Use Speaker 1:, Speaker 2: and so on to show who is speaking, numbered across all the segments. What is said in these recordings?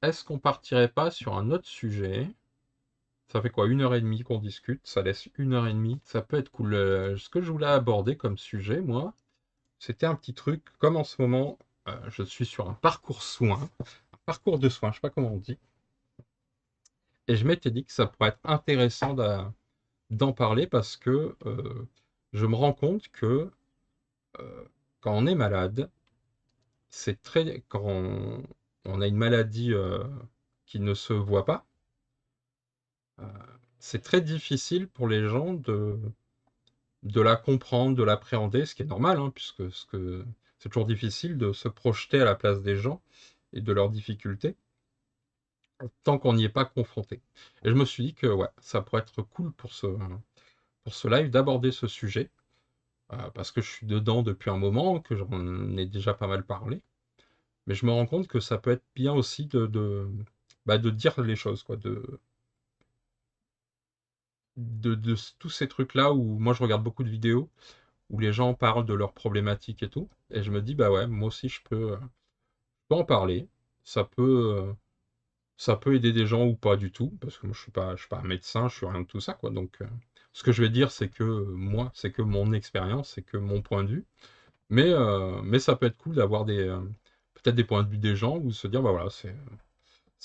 Speaker 1: est-ce qu'on partirait pas sur un autre sujet? Ça fait quoi, 1 heure et demie qu'on discute, ça laisse 1 heure et demie, ça peut être cool. Ce que je voulais aborder comme sujet, moi, c'était un petit truc, comme en ce moment, je suis sur un parcours soin, un parcours de soins, je sais pas comment on dit, et je m'étais dit que ça pourrait être intéressant d'en parler parce que je me rends compte que quand on est malade, c'est très, quand on a une maladie qui ne se voit pas, euh, c'est très difficile pour les gens de la comprendre, de l'appréhender, ce qui est normal, hein, puisque c'est toujours difficile de se projeter à la place des gens et de leurs difficultés, tant qu'on n'y est pas confronté. Et je me suis dit que ouais, ça pourrait être cool pour ce live d'aborder ce sujet, parce que je suis dedans depuis un moment, que j'en ai déjà pas mal parlé, mais je me rends compte que ça peut être bien aussi de dire les choses, quoi, de tous ces trucs-là où moi je regarde beaucoup de vidéos où les gens parlent de leurs problématiques et tout. Et je me dis, bah ouais, moi aussi je peux en parler. Ça peut, euh, ça peut aider des gens ou pas du tout, parce que moi je suis pas un médecin, je suis rien de tout ça, quoi. Donc, ce que je vais dire, c'est que moi, c'est que mon expérience, c'est que mon point de vue. Mais ça peut être cool d'avoir peut-être des points de vue des gens ou se dire, bah voilà, c'est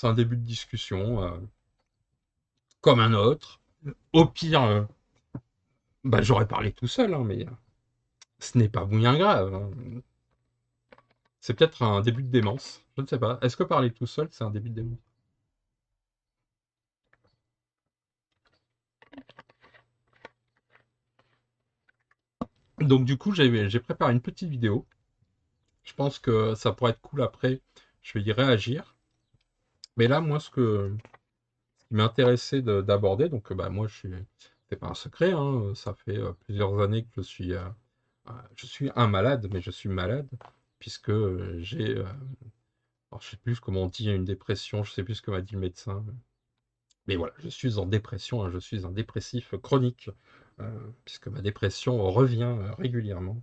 Speaker 1: un début de discussion, comme un autre. Au pire, bah, j'aurais parlé tout seul, hein, mais ce n'est pas bien grave, hein. C'est peut-être un début de démence. Je ne sais pas. Est-ce que parler tout seul, c'est un début de démence? Donc du coup, j'ai préparé une petite vidéo. Je pense que ça pourrait être cool après. Je vais y réagir. Mais là, moi, ce qui m'intéressait d'aborder, donc bah, moi, c'est pas un secret, hein, ça fait plusieurs années que je suis un malade, mais je suis malade, puisque alors je sais plus comment on dit, une dépression, je sais plus ce que m'a dit le médecin. Mais voilà, je suis en dépression, hein, je suis un dépressif chronique, puisque ma dépression revient régulièrement.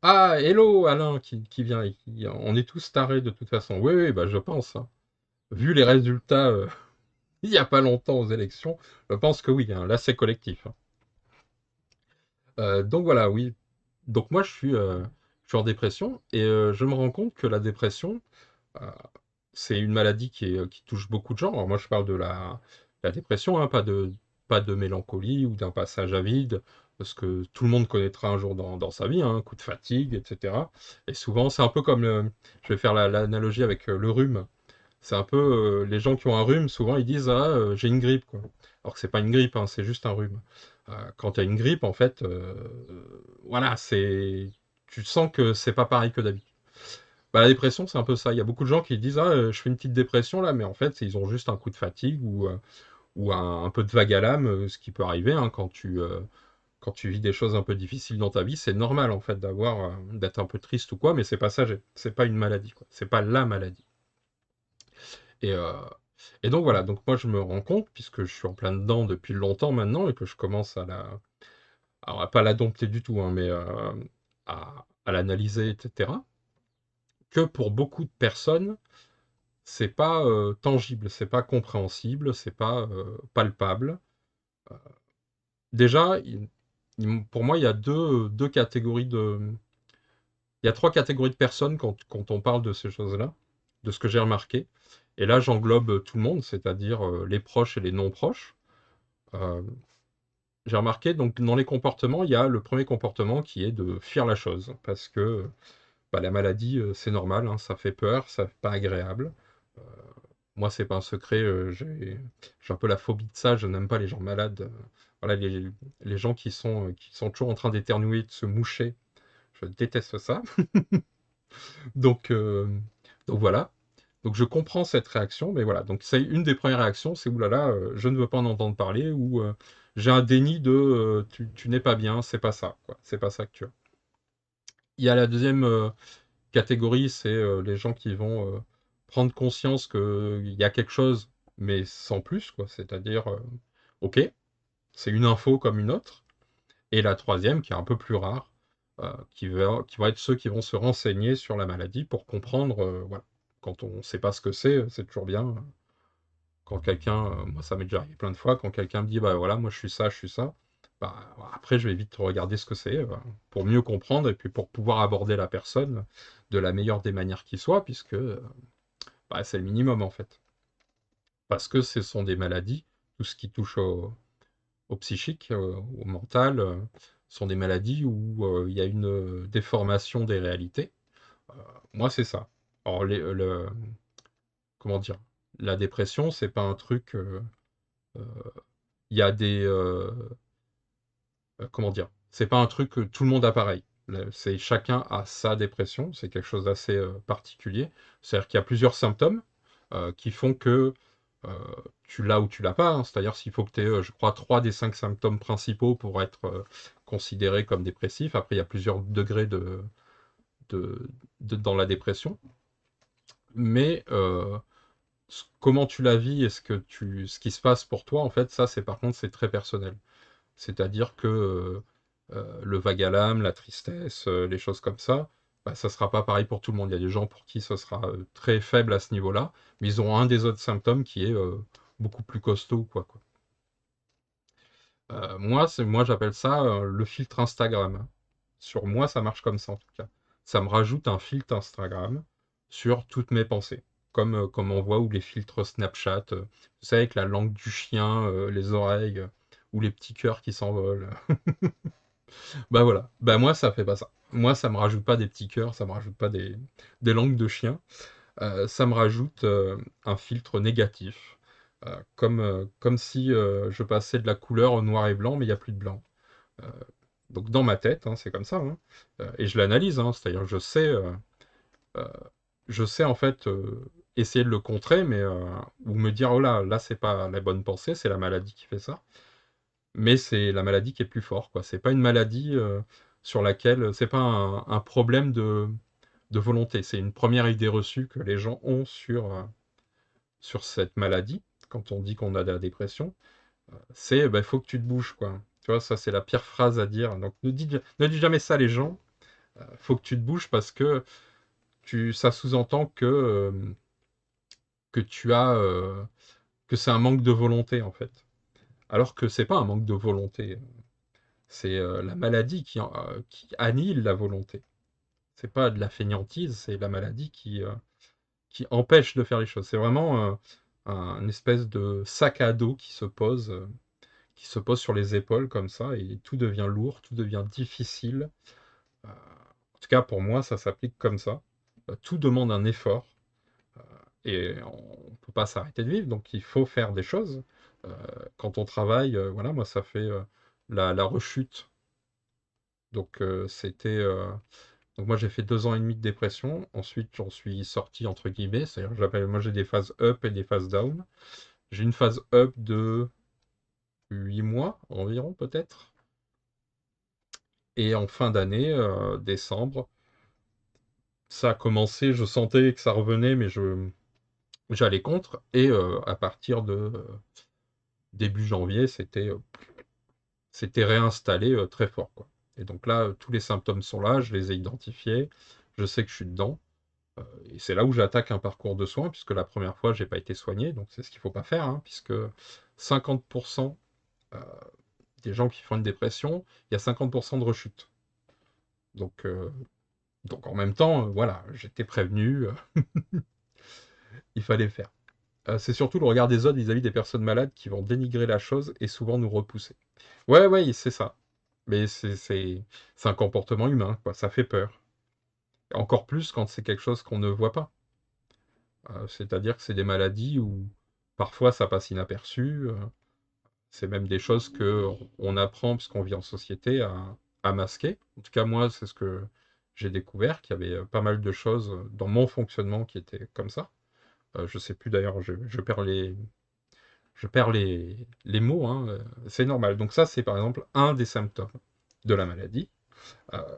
Speaker 1: Ah, hello Alain qui vient, on est tous tarés de toute façon. Oui, oui, bah, je pense, hein. Vu les résultats il n'y a pas longtemps aux élections, je pense que oui, hein, là c'est collectif, hein. Donc voilà, oui. Donc moi je suis en dépression et je me rends compte que la dépression, euh, c'est une maladie qui touche beaucoup de gens. Alors moi, je parle de la dépression, hein, pas de mélancolie ou d'un passage à vide, parce que tout le monde connaîtra un jour dans sa vie, hein, un coup de fatigue, etc. Et souvent, c'est un peu comme, je vais faire l'analogie avec le rhume. C'est un peu, les gens qui ont un rhume, souvent, ils disent, ah, j'ai une grippe, quoi. Alors que c'est pas une grippe, hein, c'est juste un rhume. Quand tu as une grippe, en fait, voilà, tu sens que c'est pas pareil que d'habitude. Bah, la dépression, c'est un peu ça. Il y a beaucoup de gens qui disent, ah, je fais une petite dépression là, mais en fait, ils ont juste un coup de fatigue ou un peu de vague à l'âme, ce qui peut arriver, hein, quand tu vis des choses un peu difficiles dans ta vie. C'est normal en fait d'être un peu triste ou quoi, mais c'est passager. C'est pas une maladie, quoi. C'est pas la maladie. Et, euh, et donc voilà. Donc moi, je me rends compte, puisque je suis en plein dedans depuis longtemps maintenant et que je commence alors, à pas la dompter du tout, hein, mais à l'analyser, etc. Que pour beaucoup de personnes, c'est pas tangible, c'est pas compréhensible, c'est pas palpable. Déjà, pour moi, il y a deux catégories il y a trois catégories de personnes quand on parle de ces choses-là, de ce que j'ai remarqué. Et là, j'englobe tout le monde, c'est-à-dire les proches et les non proches. Euh, j'ai remarqué, donc, dans les comportements, il y a le premier comportement qui est de fuir la chose, parce que bah, la maladie, c'est normal, hein, ça fait peur, ça fait pas agréable. Euh, Moi, c'est pas un secret, j'ai un peu la phobie de ça, je n'aime pas les gens malades. Voilà, les gens qui sont toujours en train d'éternuer, de se moucher, je déteste ça. Donc, euh, donc voilà. Donc je comprends cette réaction, mais voilà. Donc c'est une des premières réactions, c'est oulala, je ne veux pas en entendre parler, ou j'ai un déni de tu n'es pas bien, c'est pas ça, quoi. C'est pas ça que tu as. Il y a la deuxième catégorie, c'est les gens qui vont prendre conscience qu'il y a quelque chose, mais sans plus, quoi. C'est-à-dire, ok, c'est une info comme une autre. Et la troisième, qui est un peu plus rare, qui va être ceux qui vont se renseigner sur la maladie pour comprendre, voilà. Quand on ne sait pas ce que c'est toujours bien. Quand quelqu'un, moi ça m'est déjà arrivé plein de fois, quand quelqu'un me dit, bah voilà, moi je suis ça, bah après je vais vite regarder ce que c'est, pour mieux comprendre et puis pour pouvoir aborder la personne de la meilleure des manières qui soit, puisque bah, c'est le minimum en fait. Parce que ce sont des maladies, tout ce qui touche au psychique, au mental, sont des maladies où il y a une déformation des réalités. Euh, Moi c'est ça. Alors comment dire, la dépression, c'est pas un truc. Euh, Il y a des, comment dire? C'est pas un truc que tout le monde a pareil. C'est chacun a sa dépression, c'est quelque chose d'assez particulier. C'est-à-dire qu'il y a plusieurs symptômes qui font que euh, tu l'as ou tu l'as pas, hein. C'est-à-dire s'il faut que tu aies, je crois, 3 des 5 symptômes principaux pour être considéré comme dépressif. Après, il y a plusieurs degrés de, dans la dépression. Mais comment tu la vis et ce qui se passe pour toi, en fait, ça, c'est par contre, c'est très personnel. C'est-à-dire que le vague à l'âme, la tristesse, les choses comme ça, bah, ça sera pas pareil pour tout le monde. Il y a des gens pour qui ça sera très faible à ce niveau-là, mais ils auront un des autres symptômes qui est beaucoup plus costaud, quoi. Moi, j'appelle ça le filtre Instagram. Sur moi, ça marche comme ça en tout cas. Ça me rajoute un filtre Instagram sur toutes mes pensées. Comme on voit, ou les filtres Snapchat, vous savez, avec la langue du chien, les oreilles, ou les petits cœurs qui s'envolent. Bah voilà. Bah moi, ça fait pas ça. Moi, ça me rajoute pas des petits cœurs, ça me rajoute pas des langues de chien. Ça me rajoute un filtre négatif. Comme si je passais de la couleur au noir et blanc, mais il n'y a plus de blanc. Euh, donc dans ma tête, hein, c'est comme ça, hein. Et je l'analyse, hein, c'est-à-dire que euh, je sais en fait essayer de le contrer, mais ou me dire oh là c'est pas la bonne pensée, c'est la maladie qui fait ça. Mais c'est la maladie qui est plus fort, quoi. C'est pas une maladie sur laquelle, c'est pas un problème de volonté. C'est une première idée reçue que les gens ont sur cette maladie. Quand on dit qu'on a de la dépression, c'est bah, faut que tu te bouges, quoi. Tu vois, ça c'est la pire phrase à dire. Donc ne dis jamais ça les gens. Faut que tu te bouges parce que ça sous-entend que tu as que c'est un manque de volonté en fait. Alors que c'est pas un manque de volonté. C'est la maladie qui annihile la volonté. C'est pas de la fainéantise, c'est la maladie qui empêche de faire les choses. C'est vraiment un espèce de sac à dos qui se pose sur les épaules comme ça, et tout devient lourd, tout devient difficile. En tout cas, pour moi, ça s'applique comme ça. Tout demande un effort, et on ne peut pas s'arrêter de vivre, donc il faut faire des choses. Euh, Quand on travaille, voilà, moi, ça fait la rechute. Donc, donc moi, j'ai fait 2 ans et demi de dépression. Ensuite, j'en suis sorti, entre guillemets. C'est-à-dire, moi, j'ai des phases up et des phases down. J'ai une phase up de 8 mois environ, peut-être. Et en fin d'année, décembre, ça a commencé, je sentais que ça revenait, mais j'allais contre. Et à partir de début janvier, c'était réinstallé très fort, quoi. Et donc là, tous les symptômes sont là, je les ai identifiés, je sais que je suis dedans. Et c'est là où j'attaque un parcours de soins, puisque la première fois, j'ai pas été soigné, donc c'est ce qu'il faut pas faire, hein, puisque 50% euh, des gens qui font une dépression, il y a 50% de rechute. Donc, euh, donc en même temps, voilà, j'étais prévenu, il fallait le faire. C'est surtout le regard des autres vis-à-vis des personnes malades qui vont dénigrer la chose et souvent nous repousser. Ouais, ouais, c'est ça. Mais c'est un comportement humain, quoi. Ça fait peur. Encore plus quand c'est quelque chose qu'on ne voit pas. C'est-à-dire que c'est des maladies où parfois ça passe inaperçu. C'est même des choses que on apprend parce qu'on vit en société à masquer. En tout cas, moi, c'est ce que j'ai découvert, qu'il y avait pas mal de choses dans mon fonctionnement qui étaient comme ça. Je sais plus d'ailleurs, je perds les mots, hein, c'est normal. Donc ça, c'est par exemple un des symptômes de la maladie. Euh,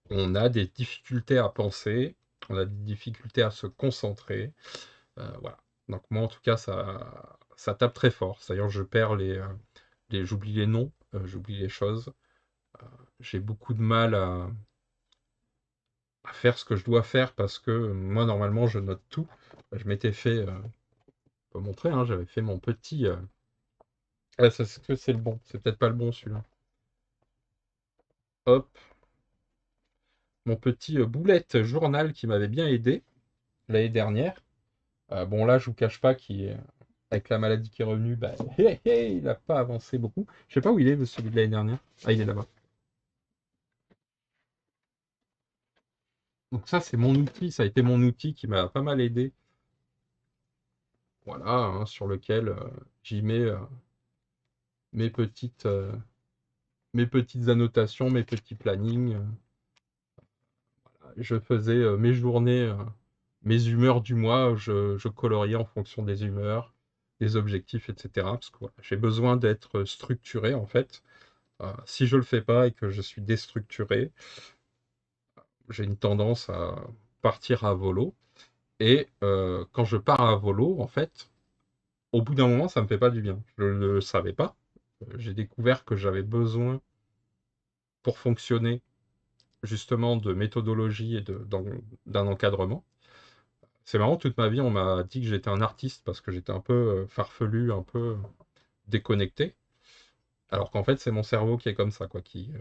Speaker 1: on a des difficultés à penser, on a des difficultés à se concentrer. Voilà. Donc moi, en tout cas, ça tape très fort. C'est-à-dire, je perds j'oublie les noms, j'oublie les choses. J'ai beaucoup de mal à faire ce que je dois faire parce que moi, normalement, je note tout. Je m'étais fait, pas montrer, hein, j'avais fait mon petit. Ah, ça, est-ce que c'est le bon? C'est peut-être pas le bon celui-là. Hop, mon petit boulette journal qui m'avait bien aidé l'année dernière. Bon, là, je vous cache pas avec la maladie qui est revenue, bah, il n'a pas avancé beaucoup. Je sais pas où il est, celui de l'année dernière. Ah, il est là-bas. Donc ça, c'est mon outil. Ça a été mon outil qui m'a pas mal aidé. Voilà, hein, sur lequel j'y mets mes petites, euh, mes petites annotations, mes petits plannings. Je faisais mes journées, mes humeurs du mois. Je coloriais en fonction des humeurs, des objectifs, etc. Parce que voilà, j'ai besoin d'être structuré, en fait. Si je le fais pas et que je suis déstructuré, j'ai une tendance à partir à volo. Et quand je pars à volo, en fait, au bout d'un moment, ça me fait pas du bien. Je ne le savais pas. J'ai découvert que j'avais besoin, pour fonctionner, justement, de méthodologie et d'un encadrement. C'est marrant, toute ma vie, on m'a dit que j'étais un artiste parce que j'étais un peu farfelu, un peu déconnecté. Alors qu'en fait, c'est mon cerveau qui est comme ça, quoi, qui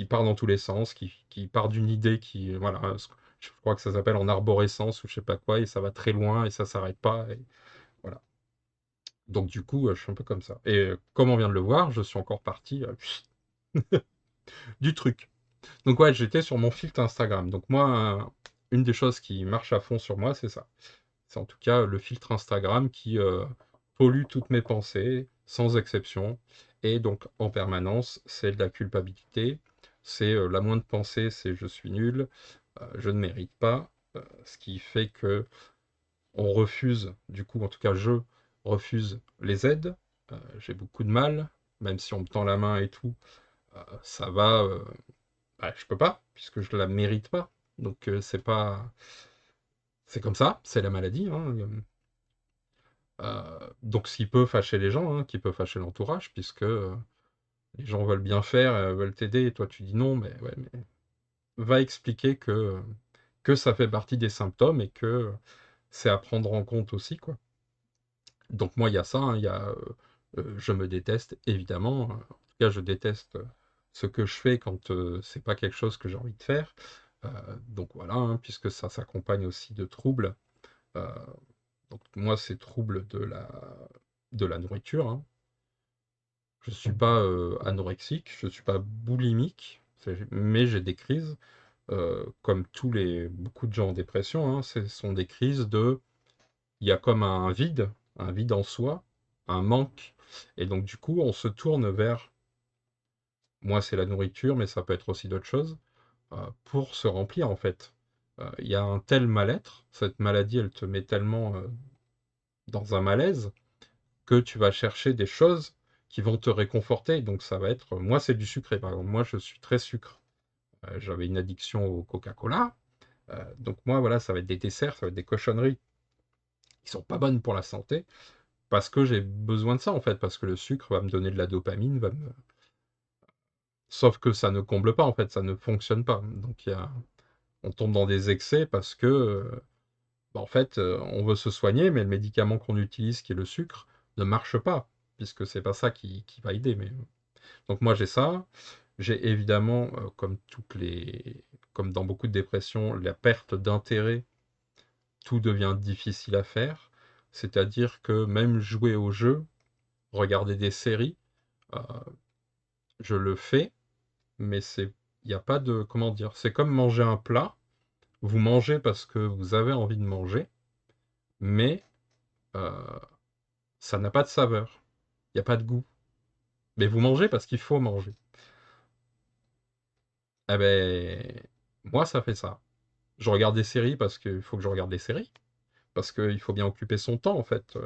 Speaker 1: part dans tous les sens, qui part d'une idée qui, voilà, je crois que ça s'appelle en arborescence ou je sais pas quoi, et ça va très loin et ça s'arrête pas, et voilà. Donc du coup, je suis un peu comme ça. Et comme on vient de le voir, je suis encore parti du truc. Donc ouais, j'étais sur mon filtre Instagram. Donc moi, une des choses qui marche à fond sur moi, c'est ça. C'est en tout cas le filtre Instagram qui pollue toutes mes pensées, sans exception. Et donc en permanence, c'est de la culpabilité. C'est la moindre pensée, c'est je suis nul, je ne mérite pas. Ce qui fait que on refuse, du coup, en tout cas je refuse les aides. J'ai beaucoup de mal, même si on me tend la main et tout, ça va. Bah, je peux pas, puisque je la mérite pas. Donc c'est pas, c'est comme ça, c'est la maladie, hein. Donc ce qui peut fâcher les gens, hein, qui peut fâcher l'entourage, puisque les gens veulent bien faire, veulent t'aider, et toi tu dis non, mais ouais, mais va expliquer que ça fait partie des symptômes et que c'est à prendre en compte aussi, quoi. Donc moi, il y a ça, hein, il y a je me déteste, évidemment. En tout cas, je déteste ce que je fais quand c'est pas quelque chose que j'ai envie de faire. Euh, donc voilà, hein, puisque ça s'accompagne aussi de troubles. Euh, donc moi, c'est troubles de la nourriture, hein. Je suis pas anorexique, je suis pas boulimique, mais j'ai des crises, comme beaucoup de gens en dépression, hein, ce sont des crises il y a comme un vide en soi, un manque. Et donc du coup, on se tourne vers, moi c'est la nourriture, mais ça peut être aussi d'autres choses, pour se remplir en fait. Il y a un tel mal-être, cette maladie, elle te met tellement dans un malaise que tu vas chercher des choses qui vont te réconforter. Donc ça va être, moi c'est du sucré par exemple, moi je suis très sucre. J'avais une addiction au Coca-Cola. Donc moi voilà, ça va être des desserts, ça va être des cochonneries qui sont pas bonnes pour la santé, parce que j'ai besoin de ça en fait, parce que le sucre va me donner de la dopamine, sauf que ça ne comble pas en fait, ça ne fonctionne pas. Donc on tombe dans des excès parce que bah, en fait on veut se soigner, mais le médicament qu'on utilise, qui est le sucre, ne marche pas, puisque c'est pas ça qui va aider. Donc moi j'ai ça, j'ai évidemment, comme dans beaucoup de dépressions, la perte d'intérêt. Tout devient difficile à faire, c'est-à-dire que même jouer au jeu, regarder des séries, euh, je le fais, mais il n'y a pas de, comment dire, c'est comme manger un plat. Vous mangez parce que vous avez envie de manger, mais euh, ça n'a pas de saveur. Il n'y a pas de goût. Mais vous mangez parce qu'il faut manger. Eh ben, moi, ça fait ça. Je regarde des séries parce qu'il faut que je regarde des séries. Parce qu'il faut bien occuper son temps, en fait.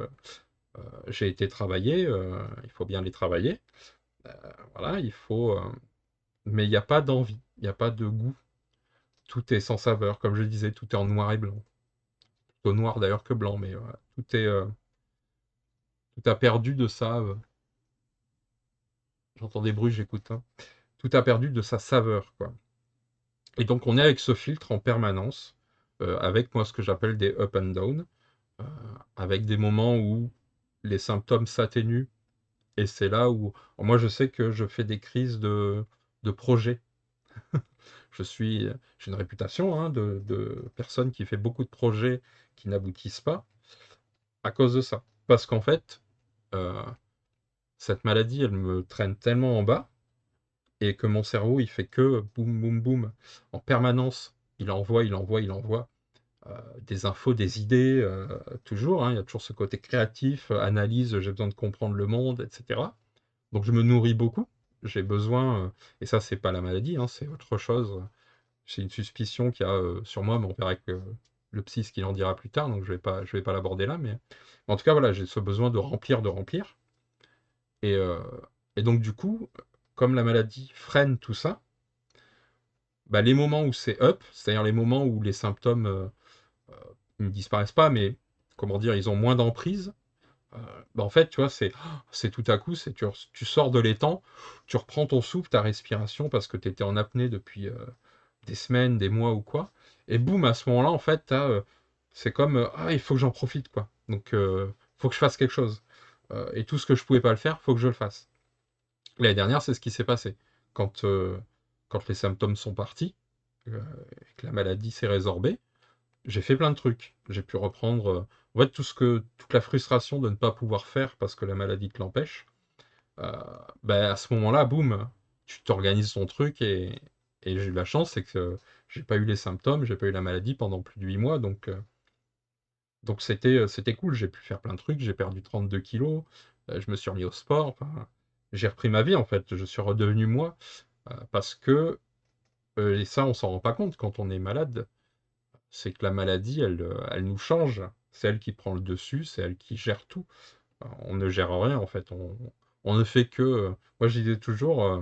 Speaker 1: J'ai été travailler, il faut bien les travailler. Euh, voilà, mais il n'y a pas d'envie, il n'y a pas de goût. Tout est sans saveur. Comme je disais, tout est en noir et blanc. Plutôt noir d'ailleurs que blanc, mais tout a perdu de sa. J'entends des bruits, j'écoute, hein. Tout a perdu de sa saveur, quoi. Et donc on est avec ce filtre en permanence, avec moi ce que j'appelle des up and down, euh, avec des moments où les symptômes s'atténuent, et c'est là où moi je sais que je fais des crises de projet. J'ai une réputation hein, de personne qui fait beaucoup de projets qui n'aboutissent pas à cause de ça. Parce qu'en fait, euh, cette maladie, elle me traîne tellement en bas et que mon cerveau, il fait que boum, boum, boum en permanence. Il envoie, il envoie, il envoie des infos, des idées, toujours. Hein, il y a toujours ce côté créatif, analyse, j'ai besoin de comprendre le monde, etc. Donc je me nourris beaucoup. J'ai besoin, et ça, c'est pas la maladie, hein, c'est autre chose. J'ai une suspicion qu'il y a sur moi, mais on verra que le psy ce qu'il en dira plus tard, donc je vais pas l'aborder là, mais en tout cas voilà, j'ai ce besoin de remplir, et, euh, et donc du coup, comme la maladie freine tout ça, bah, les moments où c'est up, c'est-à-dire les moments où les symptômes euh, ne disparaissent pas, mais comment dire, ils ont moins d'emprise. euh, Bah, en fait, tu vois, c'est tout à coup, tu sors de l'étang, tu reprends ton souffle, ta respiration, parce que tu étais en apnée depuis des semaines, des mois ou quoi. Et boum, à ce moment-là, en fait, c'est comme ah, il faut que j'en profite, quoi. Donc, faut que je fasse quelque chose. Et tout ce que je pouvais pas le faire, faut que je le fasse. L'année dernière, c'est ce qui s'est passé. Quand, euh, quand les symptômes sont partis, et que la maladie s'est résorbée, j'ai fait plein de trucs. J'ai pu reprendre en fait, toute la frustration de ne pas pouvoir faire parce que la maladie te l'empêche. Euh, à ce moment-là, boum, tu t'organises ton truc et j'ai eu la chance, c'est que j'ai pas eu les symptômes, j'ai pas eu la maladie pendant plus de 8 mois, donc c'était cool. J'ai pu faire plein de trucs, j'ai perdu 32 kilos, je me suis remis au sport, enfin, j'ai repris ma vie en fait, je suis redevenu moi, parce que, et ça on s'en rend pas compte quand on est malade, c'est que la maladie, elle nous change. C'est elle qui prend le dessus, c'est elle qui gère tout. On ne gère rien en fait. On ne fait que. Moi, je disais toujours, euh,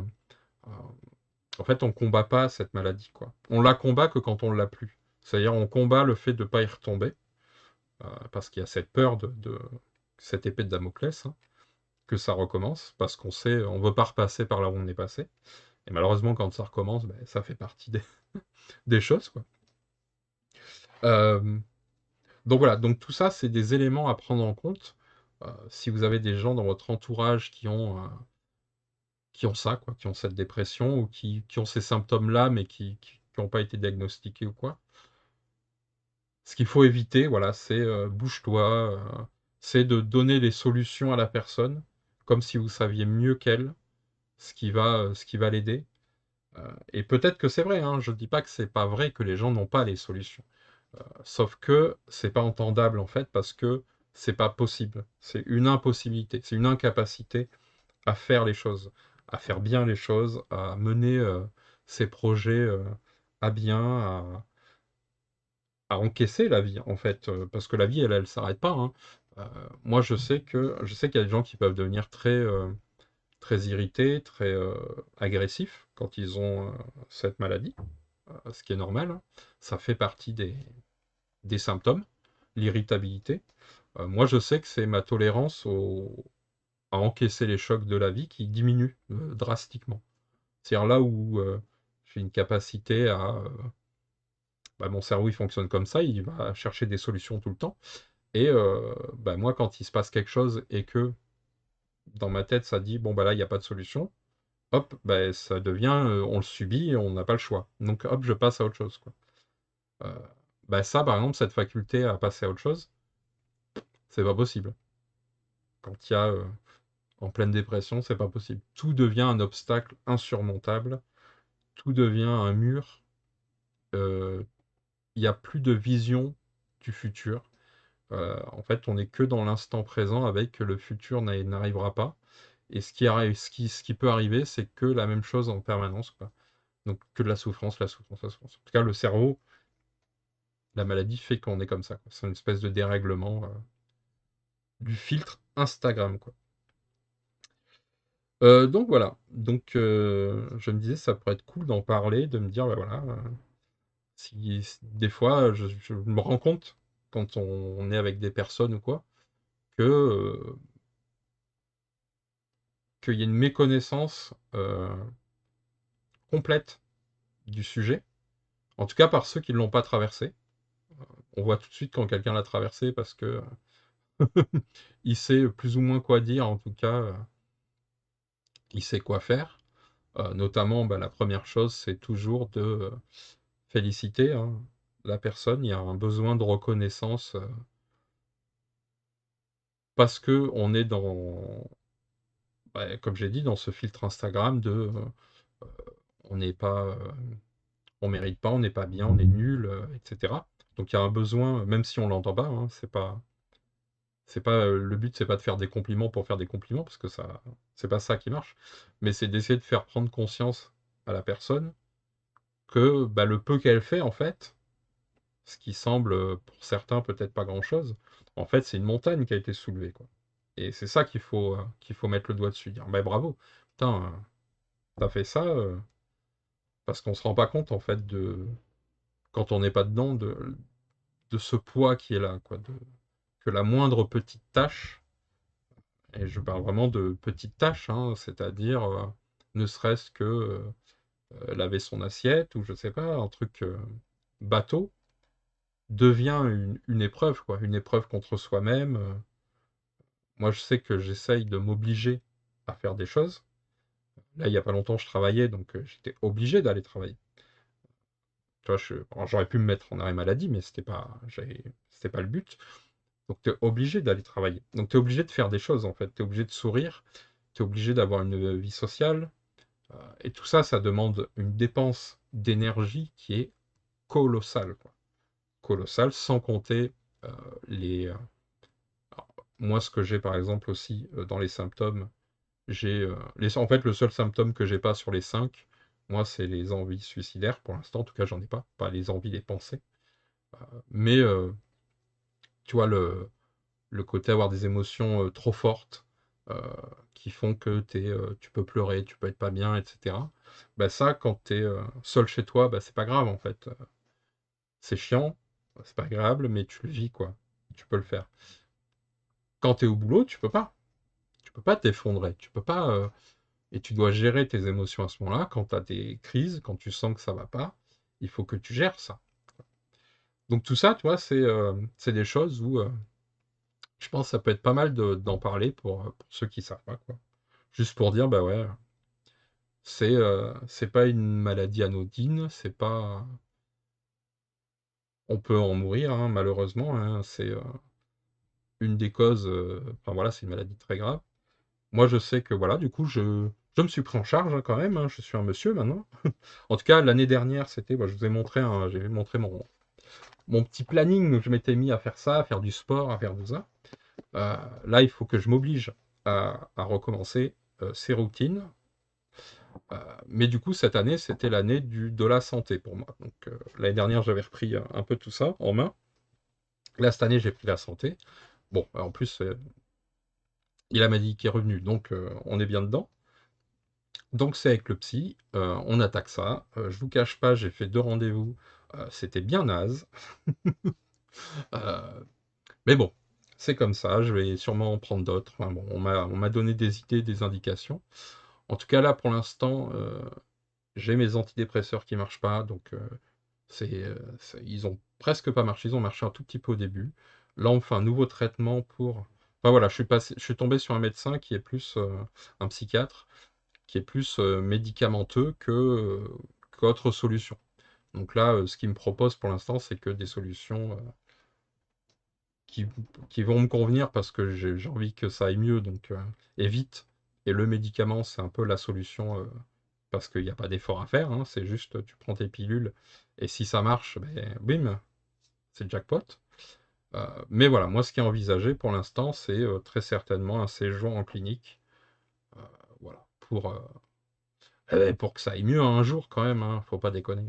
Speaker 1: en fait, on combat pas cette maladie, quoi. On la combat que quand on l'a plus. C'est-à-dire, on combat le fait de ne pas y retomber, parce qu'il y a cette peur cette épée de Damoclès, hein, que ça recommence, parce qu'on sait, on veut pas repasser par là où on est passé. Et malheureusement, quand ça recommence, ben, ça fait partie des choses, quoi. Euh, Donc voilà, donc tout ça, c'est des éléments à prendre en compte. Si vous avez des gens dans votre entourage qui ont ça, quoi, qui ont cette dépression ou qui ont ces symptômes-là, mais qui n'ont pas été diagnostiqués ou quoi. Ce qu'il faut éviter, voilà, c'est bouge-toi, c'est de donner les solutions à la personne, comme si vous saviez mieux qu'elle ce qui va l'aider. Et peut-être que c'est vrai, hein, je ne dis pas que c'est pas vrai que les gens n'ont pas les solutions. Sauf que c'est pas entendable en fait parce que c'est pas possible. C'est une impossibilité, c'est une incapacité à faire les choses, à faire bien les choses, à mener ses projets à bien, à encaisser la vie en fait, parce que la vie elle s'arrête pas. Hein. Euh, Moi je sais qu'il y a des gens qui peuvent devenir très irrités, très agressifs quand ils ont cette maladie, ce qui est normal. Hein. Ça fait partie des symptômes, l'irritabilité. Moi, je sais que c'est ma tolérance à encaisser les chocs de la vie qui diminue drastiquement. C'est-à-dire là où j'ai une capacité à... mon cerveau, il fonctionne comme ça, il va chercher des solutions tout le temps. Et moi, quand il se passe quelque chose et que dans ma tête, ça dit, bon, bah là, il n'y a pas de solution, hop, ça devient, on le subit et on n'a pas le choix. Donc, hop, je passe à autre chose, quoi. Euh, Ça, par exemple, cette faculté à passer à autre chose, c'est pas possible. Quand il y a en pleine dépression, c'est pas possible. Tout devient un obstacle insurmontable, tout devient un mur. euh, Il n'y a plus de vision du futur. En fait, on n'est que dans l'instant présent avec que le futur n'arrivera pas. Et ce qui arrive, ce qui peut arriver, c'est que la même chose en permanence, quoi. Donc que de la souffrance, la souffrance, la souffrance. En tout cas, le cerveau, la maladie fait qu'on est comme ça, quoi. C'est une espèce de dérèglement du filtre Instagram, quoi. Donc voilà. Donc je me disais, ça pourrait être cool d'en parler, de me dire, bah voilà, si des fois, je me rends compte, quand on est avec des personnes ou quoi, que, qu'il y a une méconnaissance complète du sujet, En tout cas, par ceux qui ne l'ont pas traversé. On voit tout de suite quand quelqu'un l'a traversé parce que il sait plus ou moins quoi dire, en tout cas, il sait quoi faire. Notamment, bah, la première chose, c'est toujours de féliciter hein, la personne. Il y a un besoin de reconnaissance parce que on est dans, bah, comme j'ai dit, dans ce filtre Instagram de on n'est pas, on mérite pas, on n'est pas bien, on est nul, etc. Donc il y a un besoin, même si on l'entend pas, hein, c'est pas le but, c'est pas de faire des compliments pour faire des compliments parce que ça, c'est pas ça qui marche. Mais c'est d'essayer de faire prendre conscience à la personne que bah, le peu qu'elle fait en fait, ce qui semble pour certains peut-être pas grand-chose, en fait c'est une montagne qui a été soulevée quoi. Et c'est ça qu'il faut mettre le doigt dessus, dire bah bravo, putain, t'as fait ça parce qu'on se rend pas compte en fait de quand on n'est pas dedans de ce poids qui est là quoi, que la moindre petite tâche. Et je parle vraiment de petites tâches, hein, c'est-à-dire ne serait-ce que laver son assiette ou je sais pas, un truc bateau, devient une épreuve, quoi, une épreuve contre soi-même. Moi, je sais que j'essaye de m'obliger à faire des choses. Là, il y a pas longtemps, je travaillais, donc j'étais obligé d'aller travailler. Tu vois, alors, j'aurais pu me mettre en arrêt maladie, mais c'était pas le but. Donc, tu es obligé d'aller travailler. Donc, tu es obligé de faire des choses, en fait. Tu es obligé de sourire, tu es obligé d'avoir une vie sociale. Et tout ça, ça demande une dépense d'énergie qui est colossale, quoi. Colossale, sans compter euh, les... alors, moi, ce que j'ai, par exemple, aussi, dans les symptômes, en fait, le seul symptôme que j'ai pas sur les 5, moi, c'est les envies suicidaires, pour l'instant, en tout cas, j'en ai pas les envies, les pensées. Mais, tu vois, le côté avoir des émotions trop fortes, euh, qui font que tu peux pleurer, tu peux être pas bien, etc. Bah ça, quand tu es seul chez toi, bah c'est pas grave en fait. C'est chiant, c'est pas agréable, mais tu le vis quoi. Tu peux le faire. Quand tu es au boulot, tu peux pas. Tu peux pas t'effondrer. Tu peux pas. Et tu dois gérer tes émotions à ce moment-là. Quand tu as des crises, quand tu sens que ça va pas, il faut que tu gères ça. Donc tout ça, tu vois, c'est des choses où je pense que ça peut être pas mal d'en parler pour ceux qui savent pas, quoi. Juste pour dire, bah ouais, c'est pas une maladie anodine, c'est pas. On peut en mourir, hein, malheureusement, hein, c'est une des causes. Enfin voilà, c'est une maladie très grave. Moi, je sais que voilà, du coup, je me suis pris en charge hein, quand même. Hein, je suis un monsieur maintenant. En tout cas, l'année dernière, c'était. Bah, je vous ai montré, j'ai montré mon petit planning où je m'étais mis à faire ça, à faire du sport, à faire tout ça. Là, il faut que je m'oblige à recommencer ces routines. Mais du coup, cette année, c'était l'année de la santé pour moi. Donc, l'année dernière, j'avais repris un peu tout ça en main. Là, cette année, j'ai pris la santé. Bon, en plus, il a m'a dit qu'il est revenu, donc on est bien dedans. Donc, c'est avec le psy, on attaque ça. Je vous cache pas, j'ai fait 2 rendez-vous. C'était bien naze. Euh, mais bon, c'est comme ça. Je vais sûrement en prendre d'autres. Enfin, bon, on m'a donné des idées, des indications. En tout cas, là, pour l'instant, j'ai mes antidépresseurs qui marchent pas, donc ils ont presque pas marché. Ils ont marché un tout petit peu au début. Là, on fait un nouveau traitement pour. Enfin voilà, je suis tombé sur un médecin qui est plus un psychiatre, qui est plus médicamenteux qu'autre solution. Donc là, ce qu'il me propose pour l'instant, c'est que des solutions qui, qui vont me convenir parce que j'ai envie que ça aille mieux, donc et vite. Et le médicament, c'est un peu la solution parce qu'il n'y a pas d'effort à faire, hein, c'est juste tu prends tes pilules et si ça marche, ben, bim, c'est le jackpot. Mais voilà, moi ce qui est envisagé pour l'instant, c'est très certainement un séjour en clinique, voilà, pour que ça aille mieux un jour quand même, hein, faut pas déconner.